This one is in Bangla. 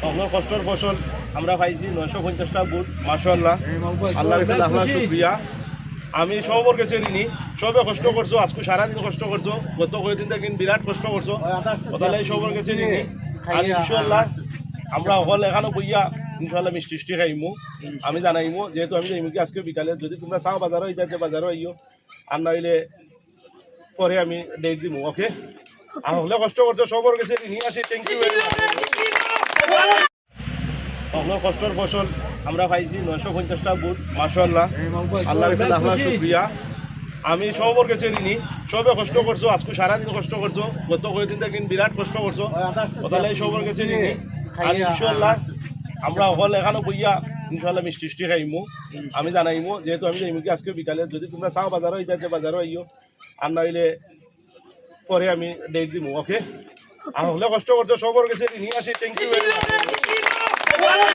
আপনার কষ্টের ফসল আমরা পাইছি 950টা বুট, মাশাআল্লাহ। আল্লাহর কাছে লাখ লাখ শুকরিয়া। আমি সবর কাছে ঋণী, সবে কষ্ট করছো, আজকে সারাদিন কষ্ট করছো, গত কয়েকদিন থেকে বিরাট কষ্ট করছো, তাহলে সবর কাছে ঋণী। আর ইনশাআল্লাহ আমরা হল এখানে বইয়া ইনশাআল্লাহ মিষ্টি টিষ্টি খাইমু, আমি জানাইমু, যেহেতু আমি যাইমু কি আজকে বিকালে, যদি তোমরা চাও বাজারও ইতাতে বাজারও আইও, আর নইলে পরে আমি ডেট দিমু। ওকে, আর হলে কষ্ট করছো, সবর কাছে ঋণী আছি। Thank you very much. আপনার কষ্টের ফসল আমরা পাইছি 950টা বুট, মাশাআল্লাহ। আল্লাহর কাছে লাখ লাখ শুকরিয়া। আমি সবর কাছে ঋণী, সবে কষ্ট করছো, আজকে সারাদিন কষ্ট করছো, গত কয়েকদিন থেকে বিরাট কষ্ট করছো, তাহলে সবর কাছে ঋণী। আর ইনশাআল্লাহ আমরা হল এখানে বইয়া ইনশাআল্লাহ মিষ্টি টিষ্টি খাইমু, আমি জানাইমু, যেহেতু আমি যাইমু কি আজকে বিকালে, যদি তোমরা চাও বাজারও ইতাতে বাজারও আইও, আর নইলে পরে আমি ডেট দিমু। ওকে, আর হলে কষ্ট করছো, সবর কাছে ঋণী আছি। Thank you very much.